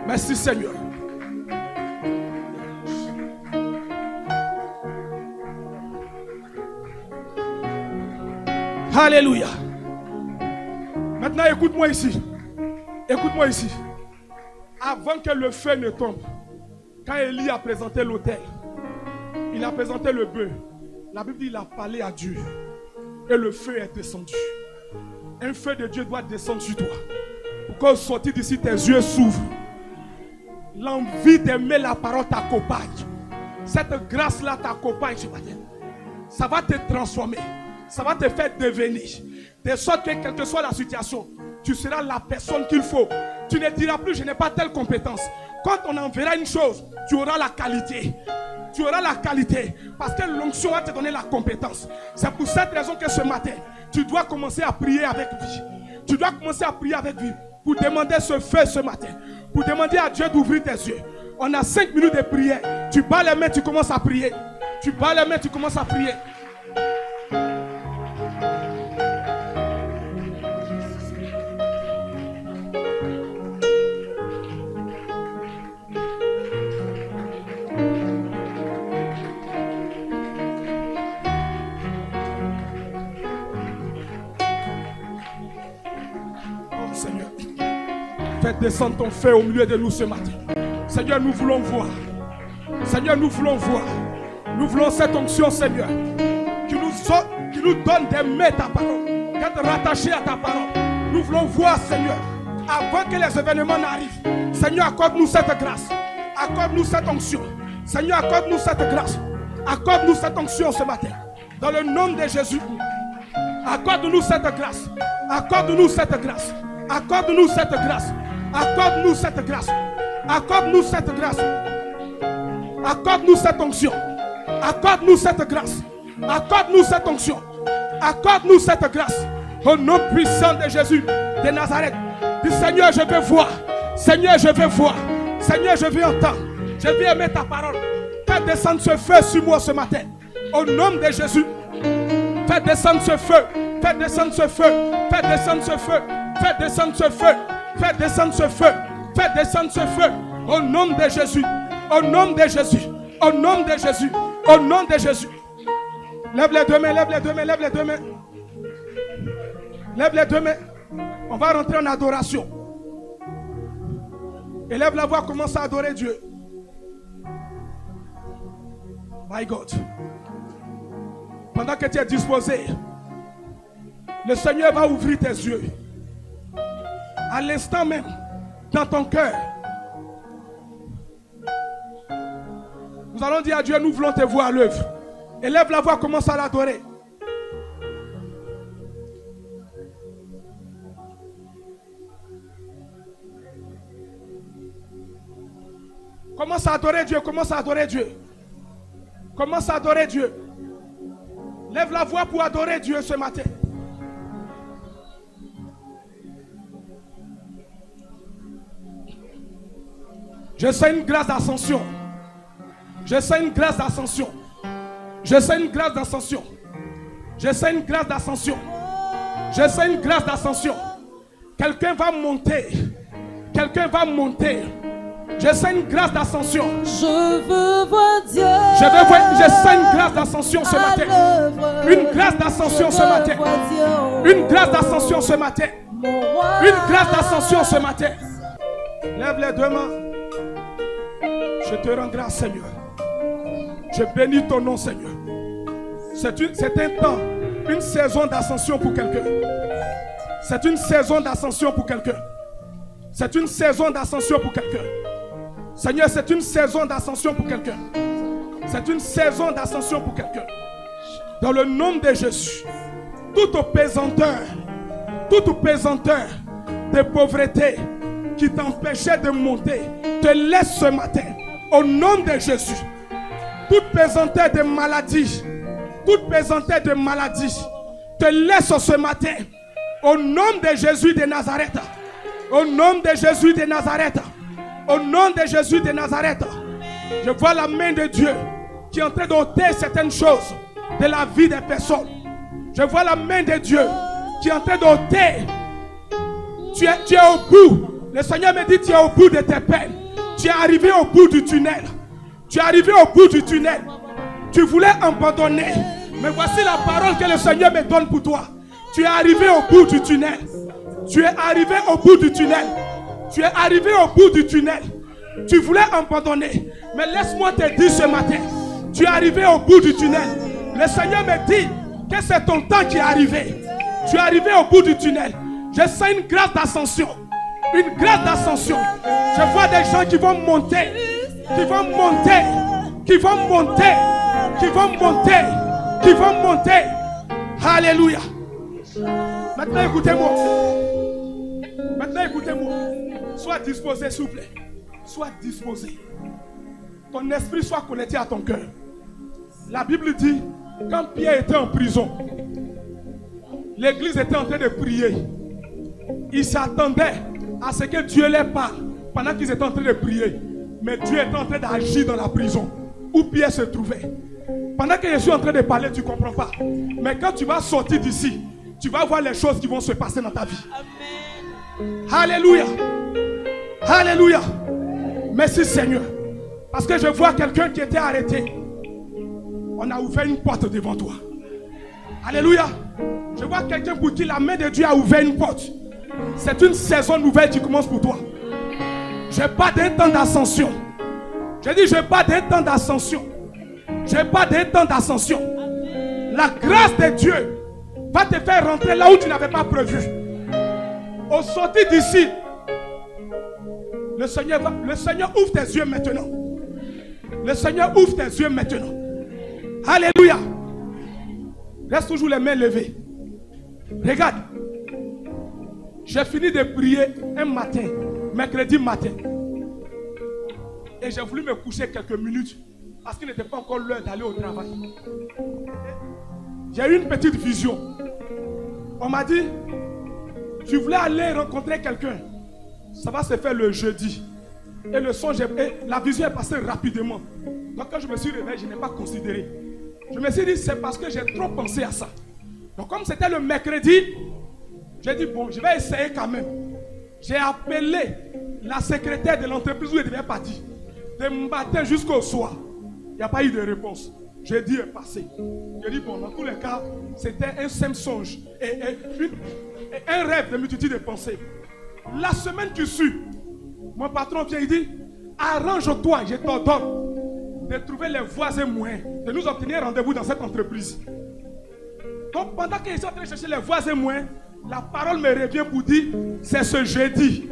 Merci Seigneur. Alléluia. Maintenant écoute-moi ici. Écoute-moi ici. Avant que le feu ne tombe, quand Élie a présenté l'autel, il a présenté le bœuf. La Bible dit qu'il a parlé à Dieu. Et le feu est descendu. Un feu de Dieu doit descendre sur toi. Pour qu'au sortir d'ici, tes yeux s'ouvrent. L'envie d'aimer la parole t'accompagne. Cette grâce-là t'accompagne ce matin. Ça va te transformer. Ça va te faire devenir. De sorte que quelle que soit la situation, tu seras la personne qu'il faut. Tu ne diras plus, je n'ai pas telle compétence. Quand on enverra une chose, tu auras la qualité. Tu auras la qualité. Parce que l'onction va te donner la compétence. C'est pour cette raison que ce matin, tu dois commencer à prier avec vie. Tu dois commencer à prier avec vie. Pour demander ce feu ce matin. Pour demander à Dieu d'ouvrir tes yeux. On a 5 minutes de prière. Tu bats les mains, tu commences à prier. Tu bats les mains, tu commences à prier. Fais descendre ton feu au milieu de nous ce matin. Seigneur, nous voulons voir. Seigneur, nous voulons voir. Nous voulons cette onction, Seigneur, qui nous donne d'aimer ta parole, d'être rattaché à ta parole. Nous voulons voir, Seigneur, avant que les événements n'arrivent. Seigneur, accorde-nous cette grâce. Accorde-nous cette onction. Seigneur, accorde-nous cette grâce. Accorde-nous cette onction ce matin. Dans le nom de Jésus. Accorde-nous cette grâce. Accorde-nous cette grâce. Accorde-nous cette grâce. Accorde-nous cette grâce. Accorde-nous cette grâce. Accorde-nous cette onction. Accorde-nous cette grâce. Accorde-nous cette onction. Accorde-nous cette grâce. Au nom puissant de Jésus de Nazareth. Dis Seigneur, je veux voir. Seigneur, je veux voir. Seigneur, je veux entendre. Je veux aimer ta parole. Fais descendre ce feu sur moi ce matin. Au nom de Jésus. Fais descendre ce feu. Fais descendre ce feu. Fais descendre ce feu. Fais descendre ce feu. Fais descendre ce feu. Fais descendre ce feu. Au nom de Jésus. Au nom de Jésus. Au nom de Jésus. Au nom de Jésus. Lève les deux mains. Lève les deux mains. Lève les deux mains. Lève les deux mains. On va rentrer en adoration. Élève la voix. Commence à adorer Dieu. My God. Pendant que tu es disposé, le Seigneur va ouvrir tes yeux. À l'instant même, dans ton cœur, nous allons dire à Dieu, nous voulons te voir à l'œuvre. Élève la voix, commence à l'adorer. Commence à adorer Dieu, commence à adorer Dieu. Commence à adorer Dieu. Lève la voix pour adorer Dieu ce matin. Je sens une grâce d'ascension. Je sens une grâce d'ascension. Je sens une grâce d'ascension. Je sens une grâce d'ascension. Je sens une grâce d'ascension. Quelqu'un va monter. Quelqu'un va monter. Je sens une grâce d'ascension. Je veux voir Dieu. Je sens une grâce d'ascension ce matin. Une grâce d'ascension ce matin. Une grâce d'ascension ce matin. Une grâce d'ascension ce matin. Lève les deux mains. Je te rends grâce, Seigneur. Je bénis ton nom, Seigneur. C'est un temps, une saison d'ascension pour quelqu'un. C'est une saison d'ascension pour quelqu'un. C'est une saison d'ascension pour quelqu'un. Seigneur, c'est une saison d'ascension pour quelqu'un. C'est une saison d'ascension pour quelqu'un. Dans le nom de Jésus, toute pesanteur de pauvreté qui t'empêchait de monter, te laisse ce matin. Au nom de Jésus, toute pesanteur de maladie, te laisse ce matin. Au nom de Jésus de Nazareth. Au nom de Jésus de Nazareth. Au nom de Jésus de Nazareth. Je vois la main de Dieu qui est en train d'ôter certaines choses de la vie des personnes. Je vois la main de Dieu qui est en train d'ôter. Tu es au bout. Le Seigneur me dit tu es au bout de tes peines. Tu es arrivé au bout du tunnel. Tu es arrivé au bout du tunnel. Tu voulais abandonner. Mais voici la parole que le Seigneur me donne pour toi. Tu es arrivé au bout du tunnel. Tu es arrivé au bout du tunnel. Tu es arrivé au bout du tunnel. Tu voulais abandonner. Mais laisse-moi te dire ce matin. Tu es arrivé au bout du tunnel. Le Seigneur me dit que c'est ton temps qui est arrivé. Tu es arrivé au bout du tunnel. Je sens une grâce d'ascension. Une grâce d'ascension. Je vois des gens qui vont monter. Qui vont monter. Qui vont monter. Qui vont monter. Qui vont monter. Alléluia. Maintenant écoutez-moi. Maintenant écoutez-moi. Sois disposé s'il vous plaît. Sois disposé. Ton esprit soit connecté à ton cœur. La Bible dit, quand Pierre était en prison, l'église était en train de prier. Ils s'attendaient à ce que Dieu les parle pendant qu'ils étaient en train de prier. Mais Dieu était en train d'agir dans la prison où Pierre se trouvait. Pendant que je suis en train de parler, tu ne comprends pas. Mais quand tu vas sortir d'ici, tu vas voir les choses qui vont se passer dans ta vie. Amen. Alléluia. Alléluia. Merci Seigneur. Parce que je vois quelqu'un qui était arrêté. On a ouvert une porte devant toi. Alléluia. Je vois quelqu'un pour qui la main de Dieu a ouvert une porte. C'est une saison nouvelle qui commence pour toi. Je parle d'un temps d'ascension. Je dis je parle d'un temps d'ascension. Je parle d'un temps d'ascension. La grâce de Dieu va te faire rentrer là où tu n'avais pas prévu. Au sortir d'ici, le Seigneur ouvre tes yeux maintenant. Le Seigneur ouvre tes yeux maintenant. Alléluia. Reste toujours les mains levées. Regarde. J'ai fini de prier un matin, mercredi matin. Et j'ai voulu me coucher quelques minutes parce qu'il n'était pas encore l'heure d'aller au travail. J'ai eu une petite vision. On m'a dit, tu voulais aller rencontrer quelqu'un. Ça va se faire le jeudi. Et le songe, la vision est passée rapidement. Donc quand je me suis réveillé, je n'ai pas considéré. Je me suis dit, c'est parce que j'ai trop pensé à ça. Donc comme c'était le mercredi, j'ai dit, bon, je vais essayer quand même. J'ai appelé la secrétaire de l'entreprise où il devait partir. De matin jusqu'au soir. Il n'y a pas eu de réponse. J'ai dit, est passé. J'ai dit, bon, dans tous les cas, c'était un simple songe. Et un rêve de multitude de pensées. La semaine qui suit, mon patron vient et dit, arrange-toi, je t'ordonne de trouver les voies et moyens de nous obtenir rendez-vous dans cette entreprise. Donc pendant qu'ils sont en train de chercher les voies et moyens, la parole me revient pour dire, c'est ce jeudi.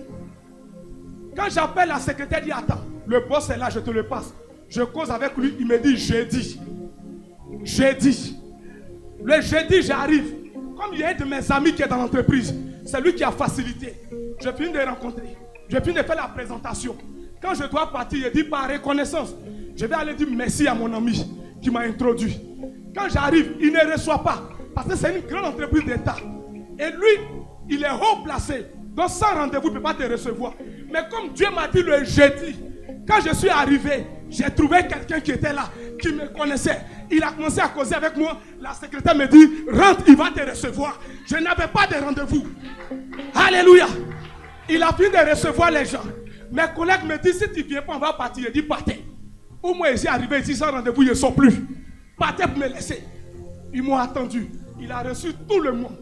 Quand j'appelle la secrétaire, il dit, attends, le boss est là, je te le passe. Je cause avec lui, il me dit jeudi. Jeudi. Le jeudi, j'arrive. Comme il y a un de mes amis qui est dans l'entreprise, c'est lui qui a facilité. Je finis de rencontrer. Je finis de faire la présentation. Quand je dois partir, je dis par reconnaissance, je vais aller dire merci à mon ami qui m'a introduit. Quand j'arrive, il ne reçoit pas. Parce que c'est une grande entreprise d'État. Et lui, il est haut placé. Donc sans rendez-vous, il ne peut pas te recevoir. Mais comme Dieu m'a dit le jeudi, quand je suis arrivé, j'ai trouvé quelqu'un qui était là, qui me connaissait. Il a commencé à causer avec moi. La secrétaire me dit, rentre, il va te recevoir. Je n'avais pas de rendez-vous. Alléluia. Il a fini de recevoir les gens. Mes collègues me disent, si tu ne viens pas, on va partir. Je dis, partez. Au moins, ici, arrivé ici sans rendez-vous, ils ne sont plus. Partez pour me laisser. Ils m'ont attendu. Il a reçu tout le monde.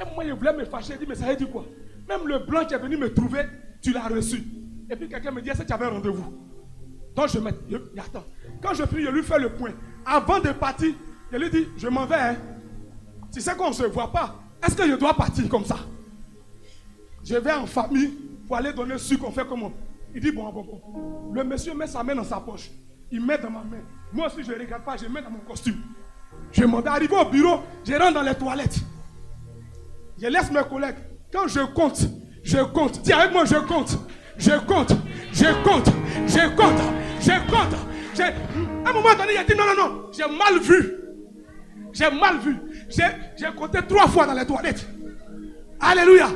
Et moi, il voulait me fâcher. Il dit, mais ça veut dire quoi? Même le blanc qui est venu me trouver, tu l'as reçu. Et puis quelqu'un me dit, est-ce que tu avais rendez-vous? Donc je me dis, attends. Quand je finis, je lui fais le point. Avant de partir, je lui dis, je m'en vais. Hein. Tu sais qu'on ne se voit pas. Est-ce que je dois partir comme ça? Je vais en famille pour aller donner ce qu'on fait comment. Il dit, bon. Le monsieur met sa main dans sa poche. Il met dans ma main. Moi aussi, je ne regarde pas, je mets dans mon costume. Je m'en vais. Arrivé au bureau, je rentre dans les toilettes. Je laisse mes collègues. Quand je compte. Dis avec moi, je compte. À un moment donné, il a dit non. J'ai mal vu. J'ai compté 3 fois dans les toilettes. Alléluia.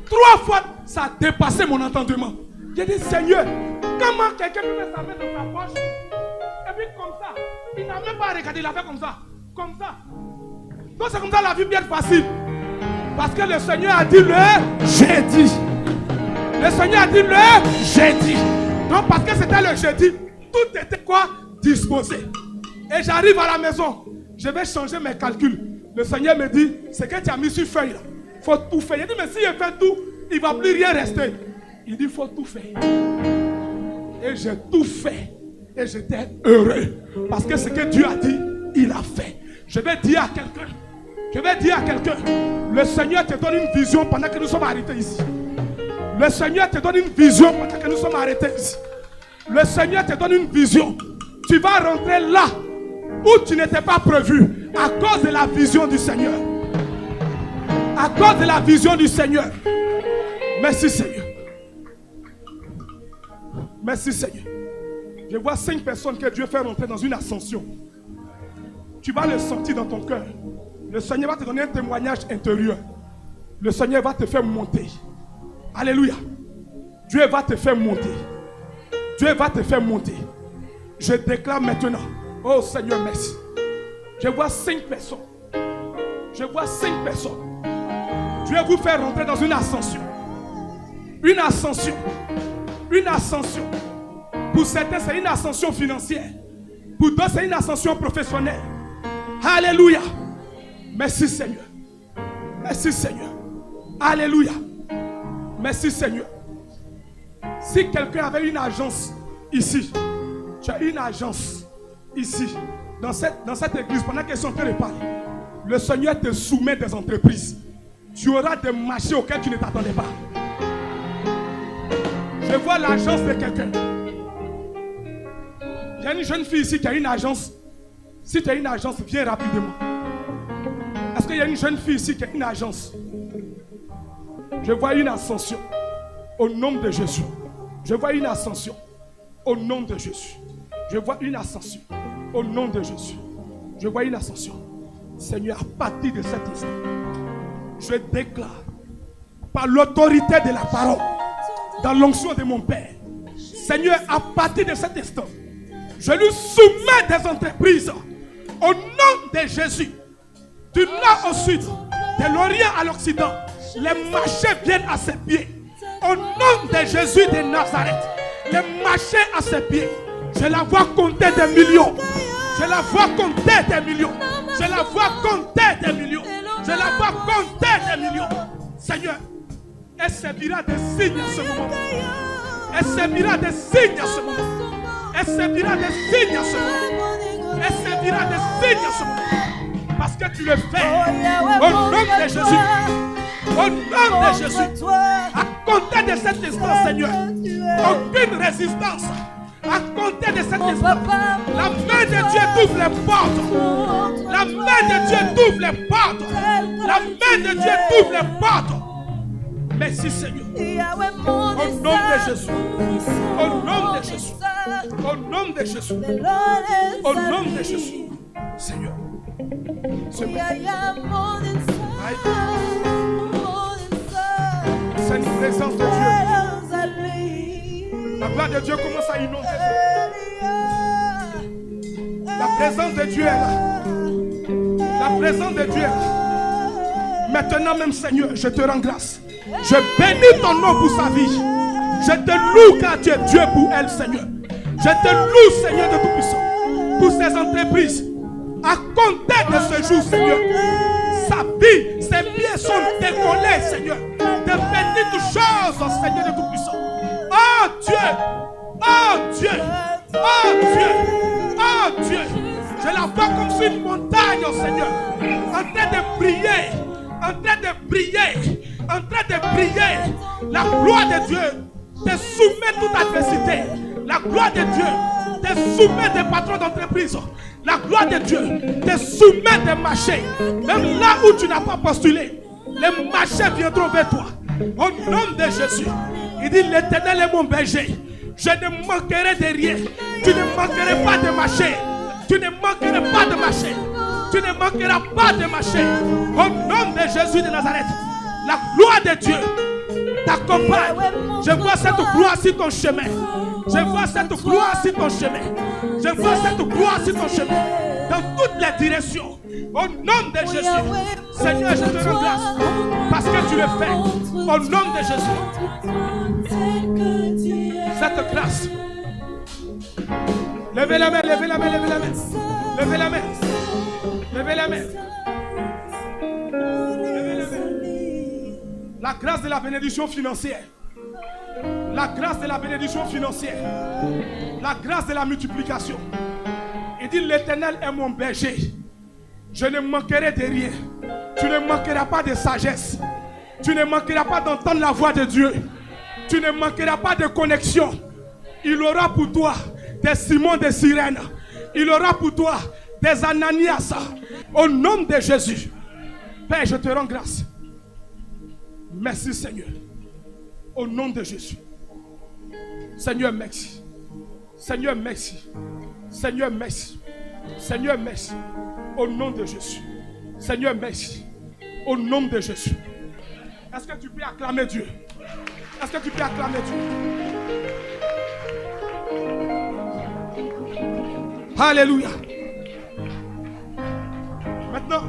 3 fois, ça a dépassé mon entendement. J'ai dit, Seigneur, comment quelqu'un peut mettre sa main dans sa poche et puis comme ça, il n'a même pas regardé, il a fait comme ça. Comme ça. Donc c'est comme ça la vie bien facile. Parce que le Seigneur a dit le jeudi. Le Seigneur a dit le jeudi. Donc parce que c'était le jeudi, tout était quoi? Disposé. Et j'arrive à la maison. Je vais changer mes calculs. Le Seigneur me dit, c'est que tu as mis sur feuille là. Il faut tout faire. Il dit, mais si je fais tout, il ne va plus rien rester. Il dit, il faut tout faire. Et j'ai tout fait. Et j'étais heureux. Parce que ce que Dieu a dit, il a fait. Je vais dire à quelqu'un, le Seigneur te donne une vision pendant que nous sommes arrêtés ici. Le Seigneur te donne une vision pendant que nous sommes arrêtés ici. Le Seigneur te donne une vision. Tu vas rentrer là où tu n'étais pas prévu à cause de la vision du Seigneur. À cause de la vision du Seigneur. Merci Seigneur. Merci Seigneur. Je vois 5 personnes que Dieu fait rentrer dans une ascension. Tu vas le sentir dans ton cœur. Le Seigneur va te donner un témoignage intérieur. Le Seigneur va te faire monter. Alléluia. Dieu va te faire monter. Dieu va te faire monter. Je déclare maintenant. Oh Seigneur, merci. Je vois 5 personnes. Je vois 5 personnes. Dieu vous faire rentrer dans une ascension. Une ascension. Une ascension. Pour certains, c'est une ascension financière. Pour d'autres, c'est une ascension professionnelle. Alléluia. Merci Seigneur. Merci Seigneur. Alléluia. Merci Seigneur. Si quelqu'un avait une agence ici, tu as une agence ici, dans cette église, pendant qu'ils sont en train de parler, le Seigneur te soumet des entreprises. Tu auras des marchés auxquels tu ne t'attendais pas. Je vois l'agence de quelqu'un. Il y a une jeune fille ici qui a une agence. Si tu as une agence, viens rapidement. Est-ce qu'il y a une jeune fille ici qui a une agence? Je vois une ascension. Au nom de Jésus. Je vois une ascension. Au nom de Jésus. Je vois une ascension. Au nom de Jésus. Je vois une ascension. Seigneur, à partir de cet instant, je déclare par l'autorité de la parole, dans l'onction de mon Père, Seigneur, à partir de cet instant, je lui soumets des entreprises au nom de Jésus. Du nord au sud, de l'Orient à l'Occident, les marchés viennent à ses pieds. Au nom de Jésus de Nazareth, les marchés à ses pieds. Je la vois compter des millions. Je la vois compter des millions. Je la vois compter des millions. Je la vois compter des millions. Seigneur, elle servira des signes à ce moment. Elle servira des signes à ce moment. Elle servira des signes à ce moment. Elle servira des signes à ce moment. Parce que tu le fais. Au nom de Jésus. Au nom de Jésus. À compter de cet instant, Seigneur. Aucune résistance. À compter de cet instant. La main de Dieu t'ouvre les portes. La main de Dieu t'ouvre les portes. La main de Dieu t'ouvre les portes. Merci Seigneur. Au nom de Jésus. Au nom de Jésus. Au nom de Jésus. Au nom de Jésus. Seigneur. C'est une présence de Dieu. La gloire de Dieu commence à inonder. La présence de Dieu est là. La présence de Dieu est là. Maintenant même Seigneur, je te rends grâce. Je bénis ton nom pour sa vie. Je te loue car tu es Dieu pour elle, Seigneur. Je te loue, Seigneur de Tout-Puissant, pour ces entreprises. À compter de ce jour, Seigneur, sa vie, ses pieds sont décollés, Seigneur. De petites choses, Seigneur de Tout-Puissant. Oh Dieu, oh Dieu, oh Dieu, oh Dieu. Je la vois comme sur une montagne, oh Seigneur, en train de briller, en train de briller, en train de briller. La gloire de Dieu te soumet toute adversité. La gloire de Dieu te soumet des patrons d'entreprise. La gloire de Dieu te soumet des marchés. Même là où tu n'as pas postulé, les marchés viendront vers toi. Au nom de Jésus. Il dit l'Éternel est mon berger. Je ne manquerai de rien. Tu ne manquerais pas de marché. Tu ne manquerais pas de marché. Tu ne manqueras pas de marcher. Au nom de Jésus de Nazareth, la gloire de Dieu t'accompagne. Je vois cette gloire sur ton chemin. Je vois cette gloire sur ton chemin. Je vois cette gloire sur ton chemin. Dans toutes les directions. Au nom de Jésus. Seigneur, je te rends grâce. Parce que tu le fais. Au nom de Jésus. Cette grâce. Levez la main, levez la main, levez la main. Levez la main. Levez la main. Levez la main. La grâce de la bénédiction financière. La grâce de la bénédiction financière. La grâce de la multiplication. Il dit, l'Éternel est mon berger. Je ne manquerai de rien. Tu ne manqueras pas de sagesse. Tu ne manqueras pas d'entendre la voix de Dieu. Tu ne manqueras pas de connexion. Il aura pour toi des Simon de Cyrène. Il aura pour toi des Ananias. Au nom de Jésus. Père, je te rends grâce. Merci Seigneur. Au nom de Jésus. Seigneur, merci. Seigneur, merci. Seigneur, merci. Seigneur, merci. Au nom de Jésus. Seigneur, merci. Au nom de Jésus. Est-ce que tu peux acclamer Dieu? Est-ce que tu peux acclamer Dieu? Alléluia. Maintenant,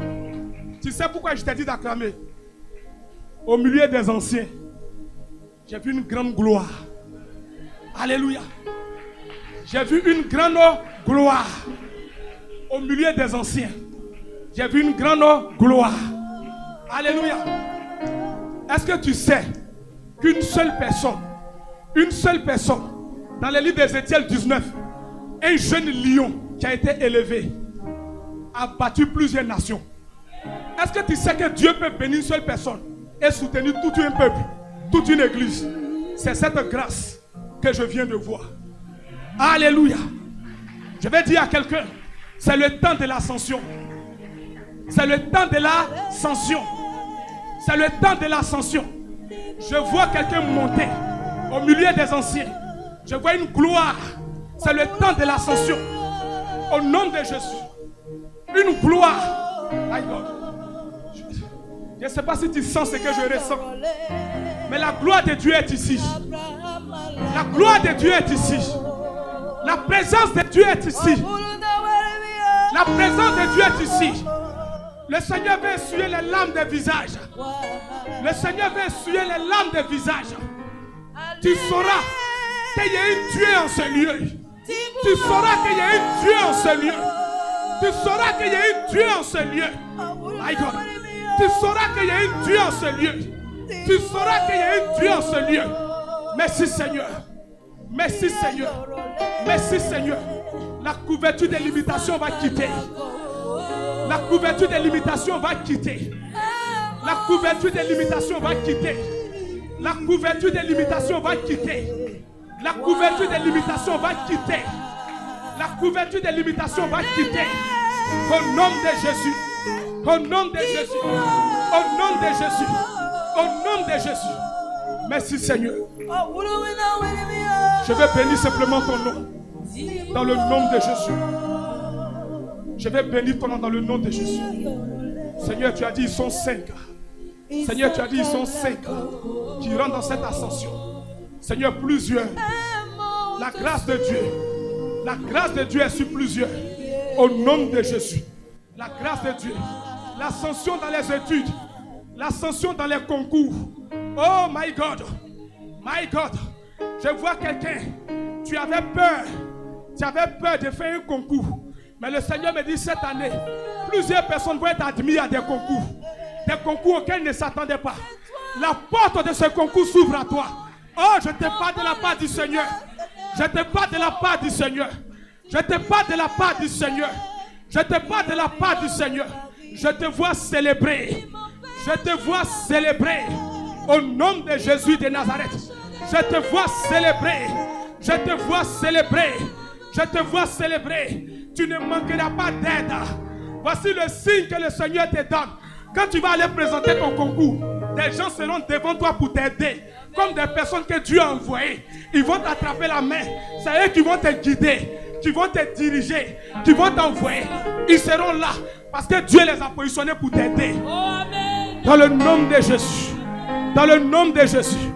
tu sais pourquoi je t'ai dit d'acclamer? Au milieu des anciens, j'ai vu une grande gloire. Alléluia. J'ai vu une grande gloire. Au milieu des anciens, j'ai vu une grande gloire. Alléluia. Est-ce que tu sais qu'une seule personne, dans le livre d'Ézéchiel 19, un jeune lion qui a été élevé, a battu plusieurs nations. Est-ce que tu sais que Dieu peut bénir une seule personne et soutenir tout un peuple, toute une église? C'est cette grâce que je viens de voir. Alléluia. Je vais dire à quelqu'un, c'est le temps de l'ascension. C'est le temps de l'ascension. C'est le temps de l'ascension. Je vois quelqu'un monter au milieu des anciens. Je vois une gloire. C'est le temps de l'ascension. Au nom de Jésus. Une gloire. My God. Je ne sais pas si tu sens ce que je ressens. Mais la gloire de Dieu est ici. La gloire de Dieu est ici. La présence de Dieu est ici. La présence de Dieu est ici. Le Seigneur veut essuyer les larmes des visages. Le Seigneur veut essuyer les larmes des visages. Tu sauras qu'il y a une Dieu en ce lieu. Tu sauras qu'il y a une Dieu en ce lieu. Tu sauras qu'il y a une Dieu en ce lieu. My God. Tu sauras qu'il y a une Dieu en ce lieu. Tu sauras qu'il y a une Dieu en ce lieu. Merci Seigneur. Merci Seigneur. Merci Seigneur. La couverture des limitations va quitter. La couverture des limitations va quitter. La couverture des limitations va quitter. La couverture des limitations va quitter. La couverture des limitations va quitter. La couverture des limitations va quitter. Au nom de Jésus. Au nom de Jésus. Au nom de Jésus. Au nom de Jésus. Merci Seigneur. Je vais bénir simplement ton nom. Dans le nom de Jésus. Je vais bénir ton nom dans le nom de Jésus. Seigneur, tu as dit ils sont 5. Seigneur, tu as dit ils sont 5 qui rentrent dans cette ascension. Seigneur, plusieurs. La grâce de Dieu. La grâce de Dieu est sur plusieurs. Au nom de Jésus. La grâce de Dieu. L'ascension dans les études. L'ascension dans les concours. Oh my God. My God. Je vois quelqu'un. Tu avais peur. Tu avais peur de faire un concours. Mais le Seigneur me dit cette année, plusieurs personnes vont être admises à des concours. Des concours auxquels ils ne s'attendaient pas. La porte de ce concours s'ouvre à toi. Oh, je te parle de la part du Seigneur. Je te parle de la part du Seigneur. Je te parle de la part du Seigneur. Je te parle de la part du Seigneur. Je te vois célébrer. Je te vois célébrer. Au nom de Jésus de Nazareth. Je te vois célébrer. Je te vois célébrer. Je te vois célébrer. Tu ne manqueras pas d'aide. Voici le signe que le Seigneur te donne. Quand tu vas aller présenter ton concours, des gens seront devant toi pour t'aider. Comme des personnes que Dieu a envoyées. Ils vont t'attraper la main. C'est eux qui vont te guider. qui vont te diriger, qui vont t'envoyer. Ils seront là parce que Dieu les a positionnés pour t'aider. Dans le nom de Jésus. Dans le nom de Jésus.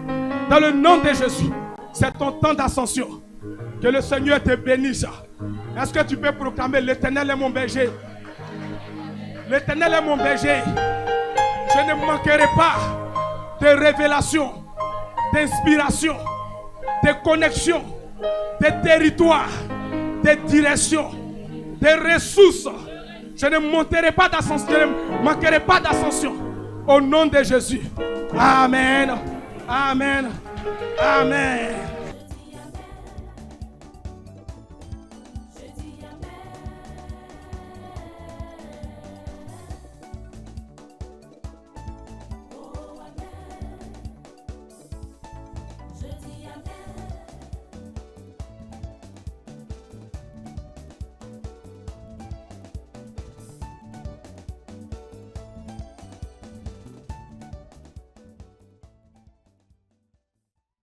Dans le nom de Jésus. C'est ton temps d'ascension. Que le Seigneur te bénisse. Est-ce que tu peux proclamer: l'Éternel est mon berger? L'Éternel est mon berger. Je ne manquerai pas de révélations, d'inspiration, de connexions, de territoires, de directions, de ressources. Je ne monterai pas d'ascension, je ne manquerai pas d'ascension. Au nom de Jésus. Amen. Amen. Amen.